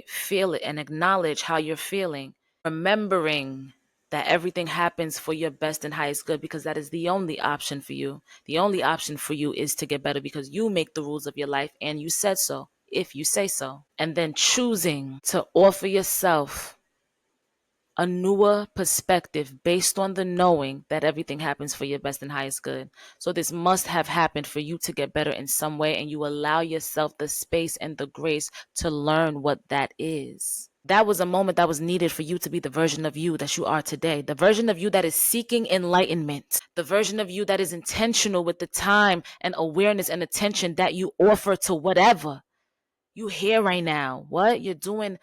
Feel it and acknowledge how you're feeling. Remembering that everything happens for your best and highest good, because that is the only option for you. The only option for you is to get better, because you make the rules of your life and you said so, if you say so. And then choosing to offer yourself a newer perspective based on the knowing that everything happens for your best and highest good. So this must have happened for you to get better in some way, and you allow yourself the space and the grace to learn what that is. That was a moment that was needed for you to be the version of you that you are today, the version of you that is seeking enlightenment, the version of you that is intentional with the time and awareness and attention that you offer to whatever you hear right now. What you're doing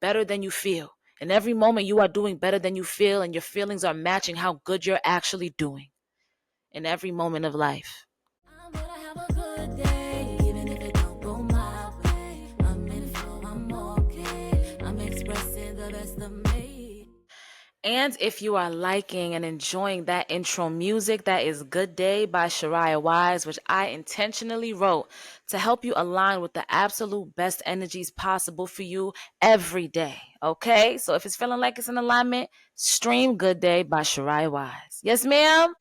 better than you feel. In every moment, you are doing better than you feel, and your feelings are matching how good you're actually doing in every moment of life. I'm gonna have a good day, even if it don't go my way. I'm in flow, I'm okay. I'm expressing the best of me. And if you are liking and enjoying that intro music, that is Good Day by Shariya Wise, which I intentionally wrote to help you align with the absolute best energies possible for you every day. Okay? So if it's feeling like it's in alignment, stream Good Day by Shariya Wise. Yes, ma'am?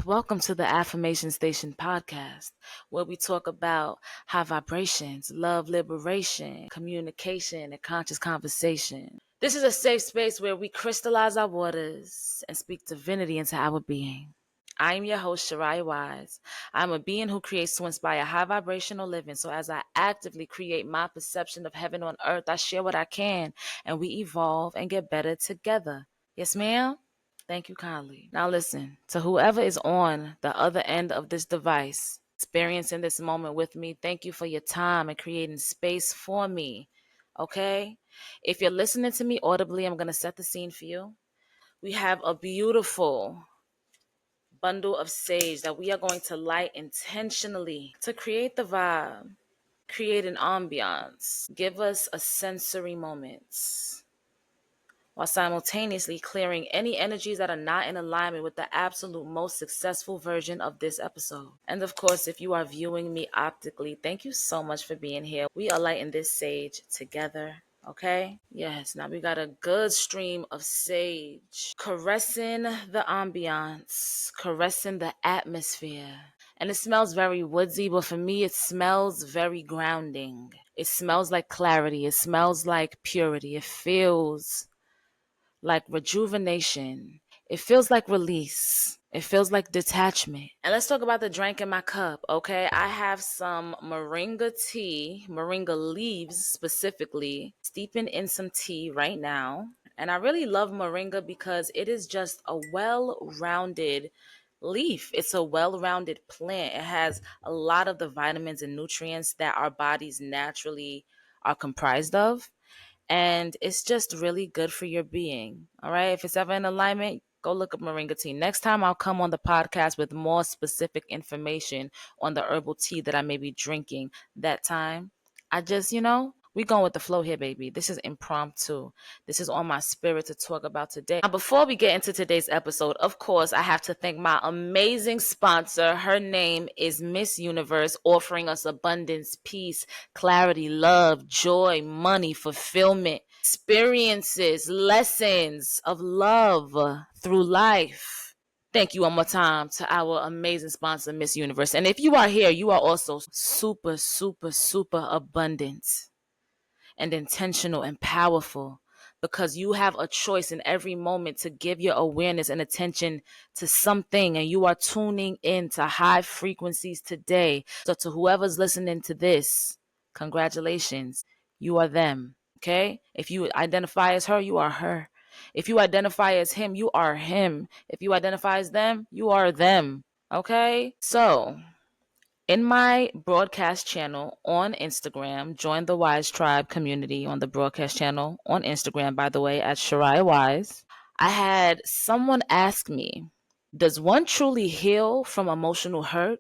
Welcome to the Affirmation Station podcast, where we talk about high vibrations, love, liberation, communication, and conscious conversation. This is a safe space where we crystallize our waters and speak divinity into our being. I am your host, Shariya Wise. I'm a being who creates to inspire high vibrational living. So as I actively create my perception of heaven on earth, I share what I can, and we evolve and get better together. Yes, ma'am? Thank you kindly. Now listen, to whoever is on the other end of this device, experiencing this moment with me, thank you for your time and creating space for me. Okay? If you're listening to me audibly, I'm going to set the scene for you. We have a beautiful bundle of sage that we are going to light intentionally to create the vibe, create an ambiance, give us a sensory moment, while simultaneously clearing any energies that are not in alignment with the absolute most successful version of this episode. And of course, if you are viewing me optically, thank you so much for being here. We are lighting this sage together. Okay? Yes, now we got a good stream of sage caressing the ambiance, caressing the atmosphere. And it smells very woodsy, but for me, it smells very grounding. It smells like clarity. It smells like purity. It feels like rejuvenation. It feels like release. It feels like detachment. And let's talk about the drink in my cup, okay? I have some moringa tea, moringa leaves specifically, steeping in some tea right now. And I really love moringa because it is just a well-rounded leaf. It's a well-rounded plant. It has a lot of the vitamins and nutrients that our bodies naturally are comprised of, and it's just really good for your being. All right. If it's ever in alignment, go look up moringa tea. Next time I'll come on the podcast with more specific information on the herbal tea that I may be drinking that time. I just, we going with the flow here, baby. This is impromptu. This is on my spirit to talk about today. Now, before we get into today's episode, of course, I have to thank my amazing sponsor. Her name is Miss Universe, offering us abundance, peace, clarity, love, joy, money, fulfillment, experiences, lessons of love through life. Thank you one more time to our amazing sponsor, Miss Universe. And if you are here, you are also super, super, super abundant and intentional and powerful, because you have a choice in every moment to give your awareness and attention to something, and you are tuning in to high frequencies today. So to whoever's listening to this, congratulations, you are them. Okay? If you identify as her, you are her. If you identify as him, you are him. If you identify as them, you are them. Okay? So in my broadcast channel on Instagram, join the Wise Tribe community on the broadcast channel on Instagram, by the way, at Shariya Wise. I had someone ask me, does one truly heal from emotional hurt,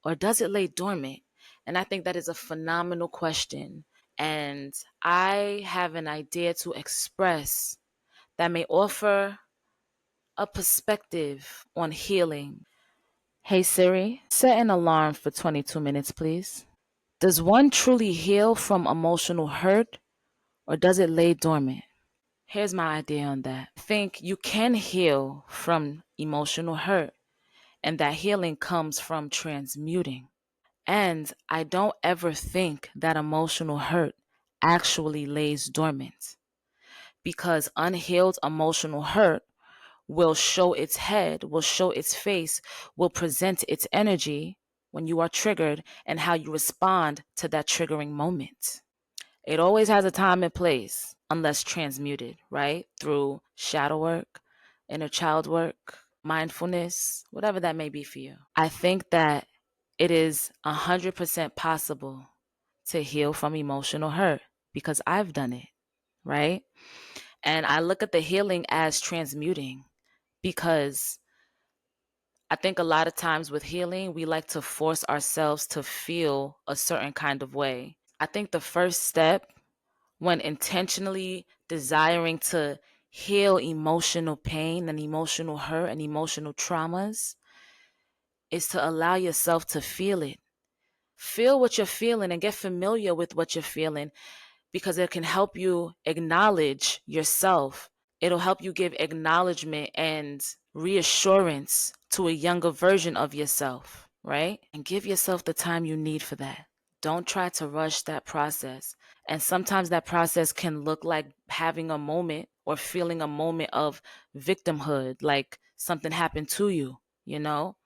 or does it lay dormant? And I think that is a phenomenal question. And I have an idea to express that may offer a perspective on healing. Hey Siri, set an alarm for 22 minutes, please. Does one truly heal from emotional hurt, or does it lay dormant? Here's my idea on that. I think you can heal from emotional hurt, and that healing comes from transmuting. And I don't ever think that emotional hurt actually lays dormant, because unhealed emotional hurt will show its head, will show its face, will present its energy when you are triggered and how you respond to that triggering moment. It always has a time and place, unless transmuted, right? Through shadow work, inner child work, mindfulness, whatever that may be for you. I think that it is 100% possible to heal from emotional hurt because I've done it, right? And I look at the healing as transmuting because I think a lot of times with healing, we like to force ourselves to feel a certain kind of way. I think the first step when intentionally desiring to heal emotional pain and emotional hurt and emotional traumas is to allow yourself to feel it. Feel what you're feeling and get familiar with what you're feeling, because it can help you acknowledge yourself. It'll help you give acknowledgement and reassurance to a younger version of yourself, right? And give yourself the time you need for that. Don't try to rush that process. And sometimes that process can look like having a moment or feeling a moment of victimhood, like something happened to you, you know?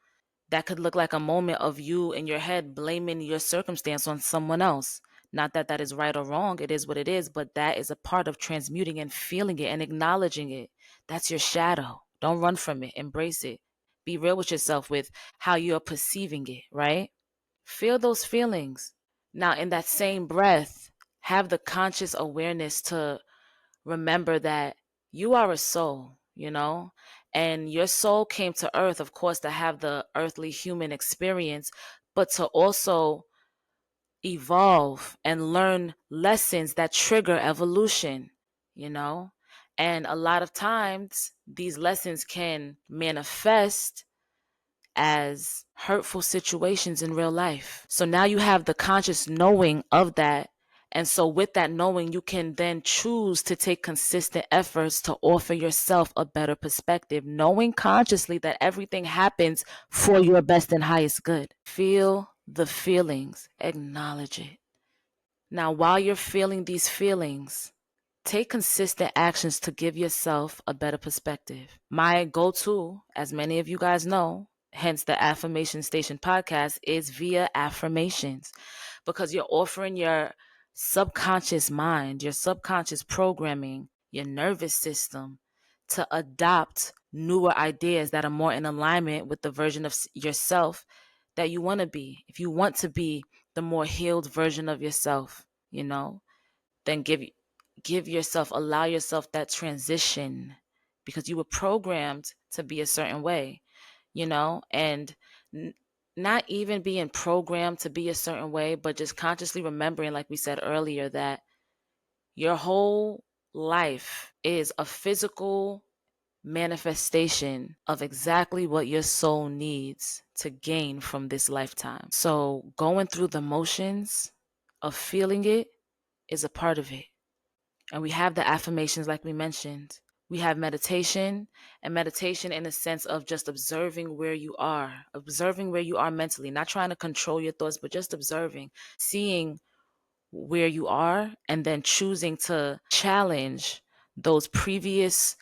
That could look like a moment of you in your head blaming your circumstance on someone else. Not that that is right or wrong, it is what it is, but that is a part of transmuting and feeling it and acknowledging it. That's your shadow. Don't run from it, embrace it. Be real with yourself with how you're perceiving it, right? Feel those feelings. Now, in that same breath, have the conscious awareness to remember that you are a soul, you know, and your soul came to earth, of course, to have the earthly human experience, but to also evolve and learn lessons that trigger evolution, you know. And a lot of times these lessons can manifest as hurtful situations in real life. So now you have the conscious knowing of that. And so, with that knowing, you can then choose to take consistent efforts to offer yourself a better perspective, knowing consciously that everything happens for your best and highest good. Feel the feelings, acknowledge it. Now, while you're feeling these feelings, take consistent actions to give yourself a better perspective. My go to, as many of you guys know, hence the Affirmation Station podcast, is via affirmations, because you're offering your subconscious mind, your subconscious programming, your nervous system to adopt newer ideas that are more in alignment with the version of yourself that you want to be. If you want to be the more healed version of yourself, you know, then give yourself, allow yourself that transition, because you were programmed to be a certain way, you know, and not even being programmed to be a certain way, but just consciously remembering, like we said earlier, that your whole life is a physical manifestation of exactly what your soul needs to gain from this lifetime. So going through the motions of feeling it is a part of it. And we have the affirmations, like we mentioned. We have meditation, and meditation in a sense of just observing where you are mentally, not trying to control your thoughts, but just observing, seeing where you are, and then choosing to challenge those previous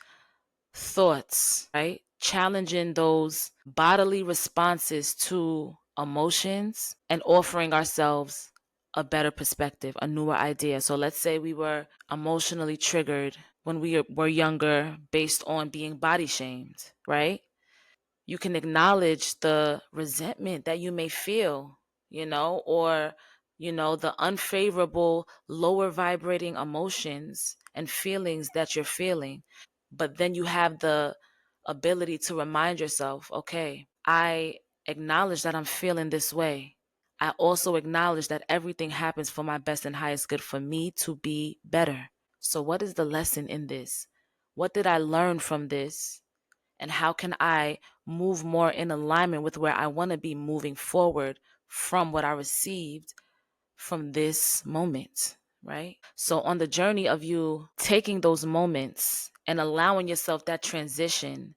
thoughts, right? Challenging those bodily responses to emotions and offering ourselves a better perspective, a newer idea. So let's say we were emotionally triggered when we were younger based on being body shamed, right? You can acknowledge the resentment that you may feel, you know, or, you know, the unfavorable, lower vibrating emotions and feelings that you're feeling. But then you have the ability to remind yourself, okay, I acknowledge that I'm feeling this way. I also acknowledge that everything happens for my best and highest good for me to be better. So, what is the lesson in this? What did I learn from this? And how can I move more in alignment with where I want to be moving forward from what I received from this moment, right? So on the journey of you taking those moments and allowing yourself that transition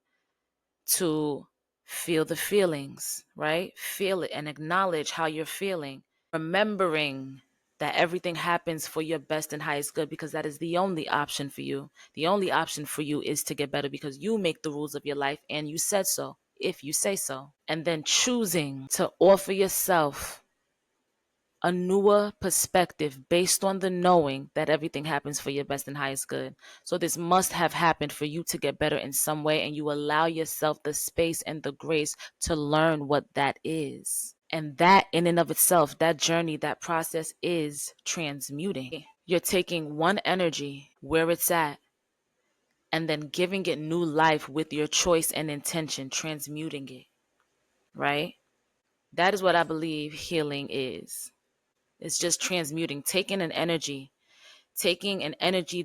to feel the feelings, right? Feel it and acknowledge how you're feeling, remembering that everything happens for your best and highest good because that is the only option for you. The only option for you is to get better because you make the rules of your life and you said so, if you say so. And then choosing to offer yourself a newer perspective based on the knowing that everything happens for your best and highest good. So this must have happened for you to get better in some way, and you allow yourself the space and the grace to learn what that is. And that in and of itself, that journey, that process is transmuting. You're taking one energy where it's at and then giving it new life with your choice and intention, transmuting it, right? That is what I believe healing is. It's just transmuting, taking an energy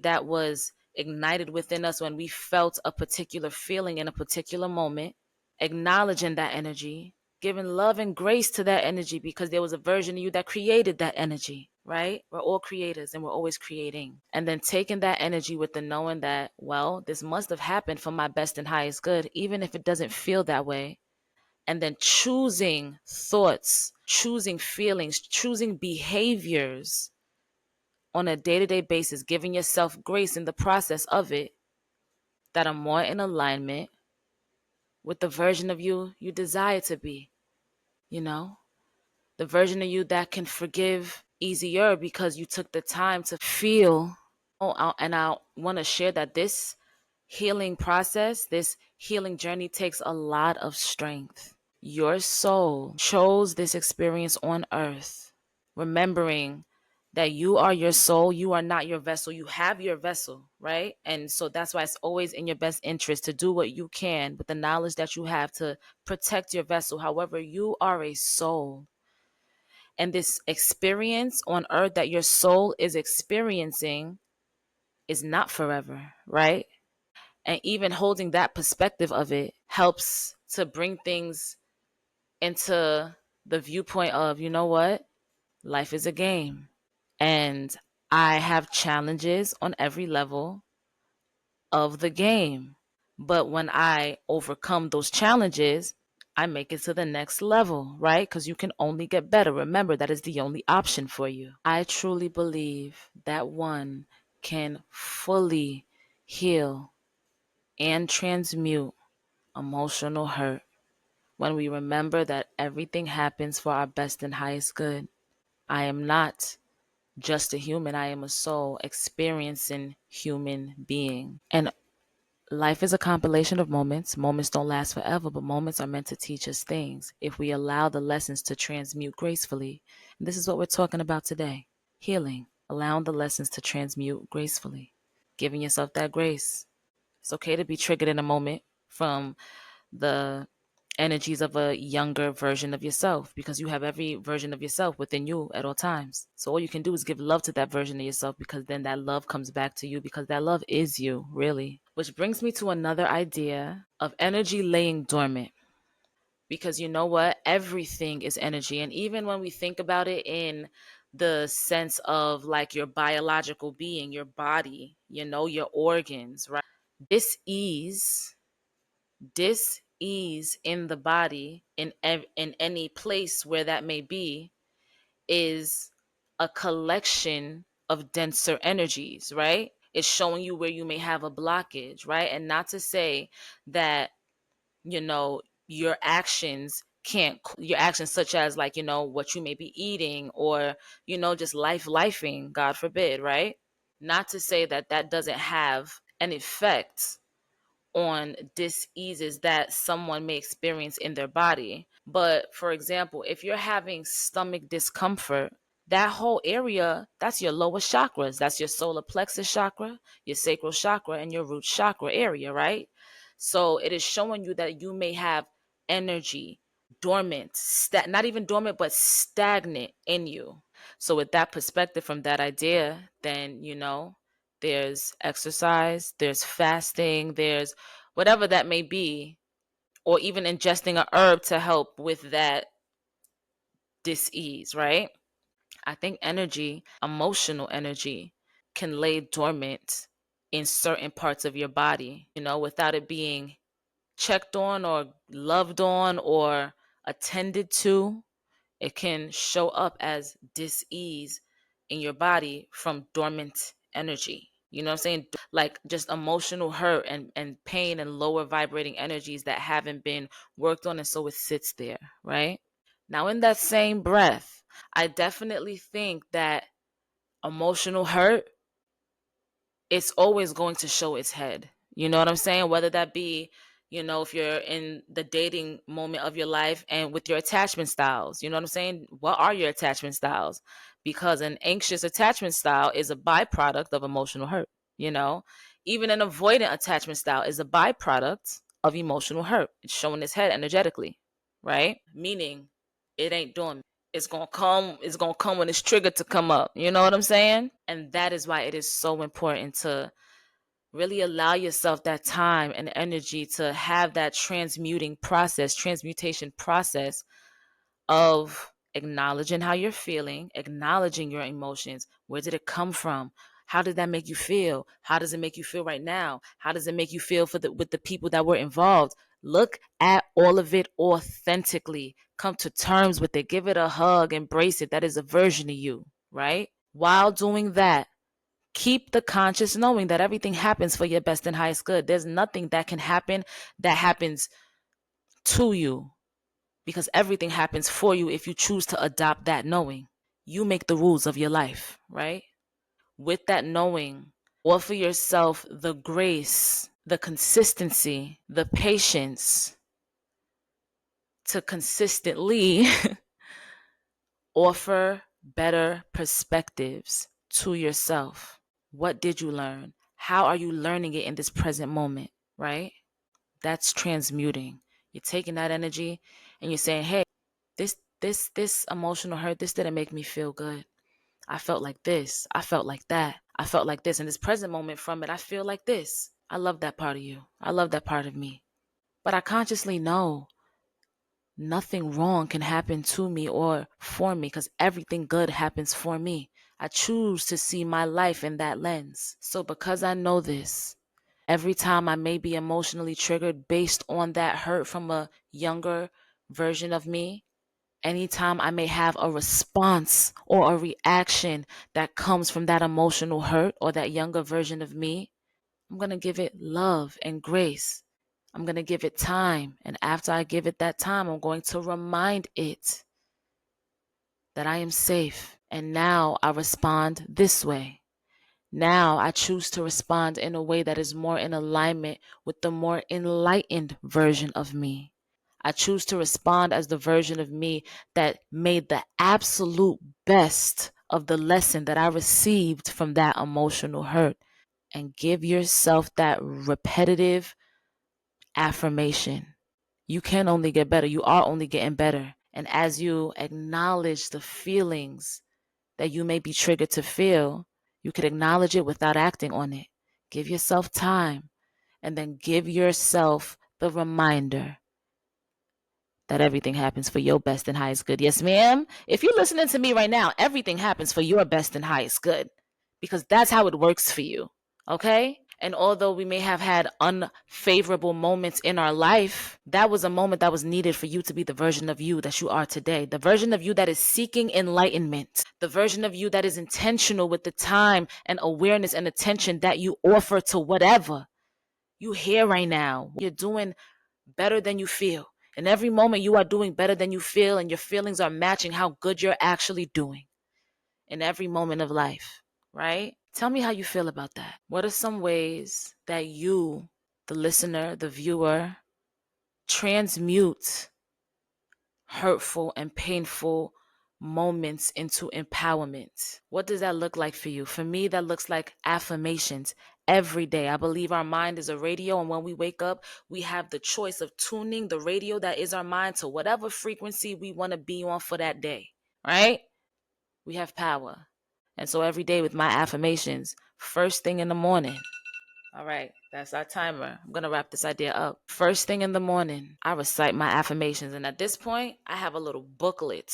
that was ignited within us when we felt a particular feeling in a particular moment, acknowledging that energy, giving love and grace to that energy because there was a version of you that created that energy, right? We're all creators and we're always creating. And then taking that energy with the knowing that, well, this must have happened for my best and highest good, even if it doesn't feel that way. And then choosing thoughts, choosing feelings, choosing behaviors on a day-to-day basis, giving yourself grace in the process of it that are more in alignment with the version of you you desire to be, you know? The version of you that can forgive easier because you took the time to feel. And I want to share that this healing process, this healing journey takes a lot of strength. Your soul chose this experience on earth, remembering that you are your soul, you are not your vessel. You have your vessel, right? And so that's why it's always in your best interest to do what you can with the knowledge that you have to protect your vessel. However, you are a soul. And this experience on earth that your soul is experiencing is not forever, right? And even holding that perspective of it helps to bring things into the viewpoint of, you know what? Life is a game. And I have challenges on every level of the game. But when I overcome those challenges, I make it to the next level, right? Because you can only get better. Remember, that is the only option for you. I truly believe that one can fully heal and transmute emotional hurt when we remember that everything happens for our best and highest good. I am not just a human, I am a soul experiencing human being. And life is a compilation of moments. Moments don't last forever, but moments are meant to teach us things if we allow the lessons to transmute gracefully. And this is what we're talking about today: healing, allowing the lessons to transmute gracefully, giving yourself that grace. It's okay to be triggered in a moment from the energies of a younger version of yourself because you have every version of yourself within you at all times. So all you can do is give love to that version of yourself because then that love comes back to you because that love is you, really. Which brings me to another idea of energy laying dormant. Because you know what? Everything is energy. And even when we think about it in the sense of like your biological being, your body, your organs, right? This ease dis-ease in the body in any place where that may be is a collection of denser energies, right? It's showing you where you may have a blockage, right? And not to say that, your actions can't, your actions such as like, what you may be eating or, just lifing, God forbid, right? Not to say that that doesn't have an effect on diseases that someone may experience in their body. But for example, if you're having stomach discomfort, that whole area, that's your lower chakras. That's your solar plexus chakra, your sacral chakra, and your root chakra area, right? So it is showing you that you may have energy dormant, not even dormant, but stagnant in you. So with that perspective from that idea, then, there's exercise, there's fasting, there's whatever that may be, or even ingesting a herb to help with that dis-ease, right? I think energy, emotional energy, can lay dormant in certain parts of your body, without it being checked on or loved on or attended to. It can show up as dis-ease in your body from dormant energy. You know what I'm saying? Like just emotional hurt and pain and lower vibrating energies that haven't been worked on. And so it sits there, right? Now, in that same breath, I definitely think that emotional hurt, it's always going to show its head. You know what I'm saying? Whether that be, if you're in the dating moment of your life and with your attachment styles, you know what I'm saying? What are your attachment styles? Because an anxious attachment style is a byproduct of emotional hurt, you know? Even an avoidant attachment style is a byproduct of emotional hurt. It's showing its head energetically, right? Meaning it ain't doing. It's gonna come when it's triggered to come up. You know what I'm saying? And that is why it is so important to really allow yourself that time and energy to have that transmutation process of acknowledging how you're feeling, acknowledging your emotions. Where did it come from? How did that make you feel? How does it make you feel right now? How does it make you feel with the people that were involved? Look at all of it authentically. Come to terms with it. Give it a hug. Embrace it. That is a version of you, right? While doing that, keep the conscious knowing that everything happens for your best and highest good. There's nothing that can happen that happens to you, because everything happens for you if you choose to adopt that knowing. You make the rules of your life, right? With that knowing, offer yourself the grace, the consistency, the patience to consistently offer better perspectives to yourself. What did you learn? How are you learning it in this present moment, right? That's transmuting. You're taking that energy and you're saying, hey, this emotional hurt, this didn't make me feel good. I felt like this. I felt like that. I felt like this. In this present moment from it, I feel like this. I love that part of you. I love that part of me. But I consciously know nothing wrong can happen to me or for me, because everything good happens for me. I choose to see my life in that lens. So because I know this, every time I may be emotionally triggered based on that hurt from a younger version of me, anytime I may have a response or a reaction that comes from that emotional hurt or that younger version of me, I'm going to give it love and grace. I'm going to give it time. And after I give it that time, I'm going to remind it that I am safe. And now I respond this way. Now I choose to respond in a way that is more in alignment with the more enlightened version of me. I choose to respond as the version of me that made the absolute best of the lesson that I received from that emotional hurt. And give yourself that repetitive affirmation. You can only get better. You are only getting better. And as you acknowledge the feelings that you may be triggered to feel, you could acknowledge it without acting on it. Give yourself time, and then give yourself the reminder that everything happens for your best and highest good. Yes, ma'am. If you're listening to me right now, everything happens for your best and highest good, because that's how it works for you. Okay? And although we may have had unfavorable moments in our life, that was a moment that was needed for you to be the version of you that you are today. The version of you that is seeking enlightenment. The version of you that is intentional with the time and awareness and attention that you offer to whatever you here right now. You're doing better than you feel. In every moment, you are doing better than you feel, and your feelings are matching how good you're actually doing in every moment of life, right? Tell me how you feel about that. What are some ways that you, the listener, the viewer, transmute hurtful and painful moments into empowerment? What does that look like for you? For me, that looks like affirmations every day. I believe our mind is a radio, and when we wake up, we have the choice of tuning the radio that is our mind to whatever frequency we want to be on for that day, right? We have power. And so every day with my affirmations, first thing in the morning, all right, that's our timer. I'm going to wrap this idea up. First thing in the morning, I recite my affirmations. And at this point, I have a little booklet,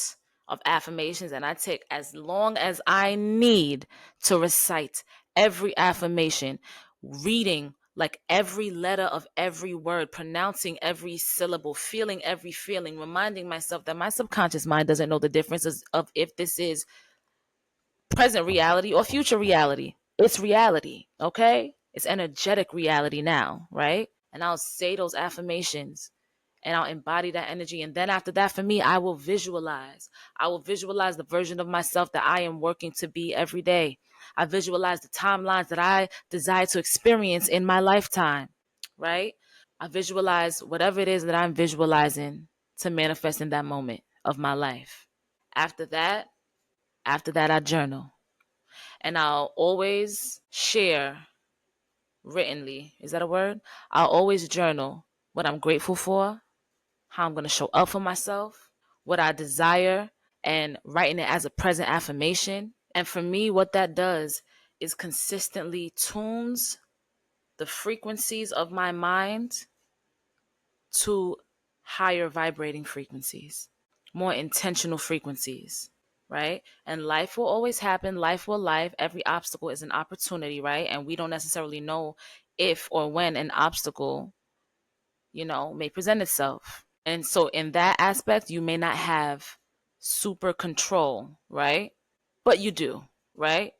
of affirmations, and I take as long as I need to recite every affirmation, reading like every letter of every word, pronouncing every syllable, feeling every feeling, reminding myself that my subconscious mind doesn't know the differences of if this is present reality or future reality. It's reality, okay? It's energetic reality now, right? And I'll say those affirmations and I'll embody that energy. And then after that, for me, I will visualize. I will visualize the version of myself that I am working to be every day. I visualize the timelines that I desire to experience in my lifetime, right? I visualize whatever it is that I'm visualizing to manifest in that moment of my life. After that, I journal. And I'll always share writtenly. Is that a word? I'll always journal what I'm grateful for, how I'm going to show up for myself, what I desire, and writing it as a present affirmation. And for me, what that does is consistently tunes the frequencies of my mind to higher vibrating frequencies, more intentional frequencies, right? And life will always happen. Life will life. Every obstacle is an opportunity, right? And we don't necessarily know if or when an obstacle, may present itself. And so in that aspect, you may not have super control, right? But you do, right?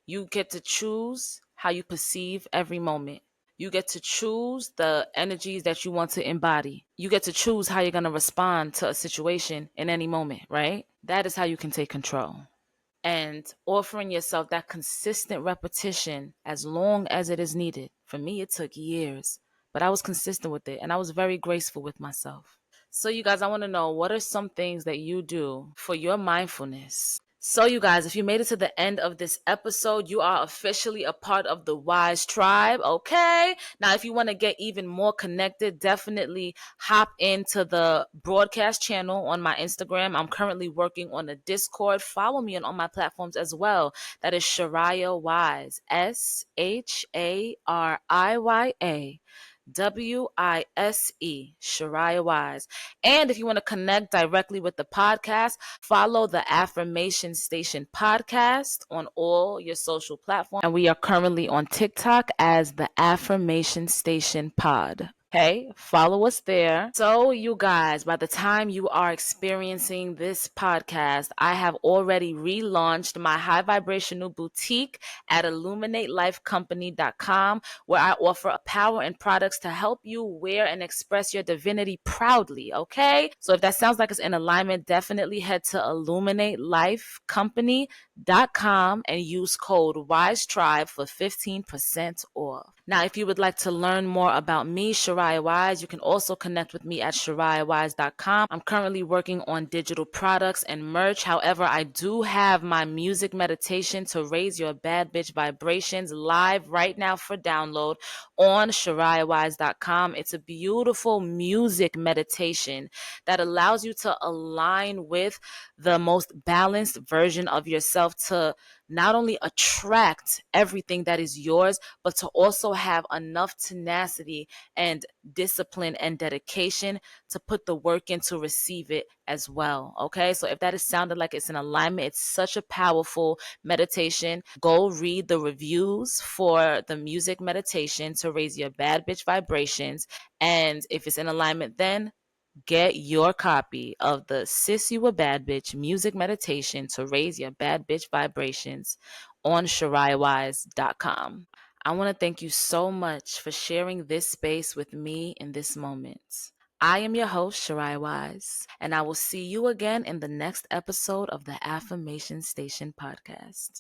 You get to choose how you perceive every moment. You get to choose the energies that you want to embody. You get to choose how you're going to respond to a situation in any moment, right? That is how you can take control. And offering yourself that consistent repetition as long as it is needed. For me, it took years, but I was consistent with it and I was very graceful with myself. So, you guys, I want to know, what are some things that you do for your mindfulness? So, you guys, if you made it to the end of this episode, you are officially a part of the Wise Tribe, okay? Now, if you want to get even more connected, definitely hop into the broadcast channel on my Instagram. I'm currently working on a Discord. Follow me on all my platforms as well. That is Shariya Wise, Shariya, Shariya Wise. And if you want to connect directly with the podcast, follow the Affirmation Station podcast on all your social platforms. And we are currently on TikTok as the Affirmation Station Pod. Okay, follow us there. So, you guys, by the time you are experiencing this podcast, I have already relaunched my high vibrational boutique at illuminatelifecompany.com, where I offer power and products to help you wear and express your divinity proudly. Okay, so if that sounds like it's in alignment, definitely head to illuminatelifecompany.com and use code WISETRIBE for 15% off. Now, if you would like to learn more about me, Shariya Wise, you can also connect with me at ShariyaWise.com. I'm currently working on digital products and merch. However, I do have my music meditation to raise your bad bitch vibrations live right now for download on ShariyaWise.com. It's a beautiful music meditation that allows you to align with the most balanced version of yourself, to not only attract everything that is yours, but to also have enough tenacity and discipline and dedication to put the work in to receive it as well. Okay, so if that is sounded like it's in alignment, it's such a powerful meditation. Go read the reviews for the music meditation to raise your bad bitch vibrations. And if it's in alignment, then get your copy of the Sis You a Bad Bitch music meditation to raise your bad bitch vibrations on ShariyaWise.com. I want to thank you so much for sharing this space with me in this moment. I am your host, Shariya Wise, and I will see you again in the next episode of the Affirmation Station podcast.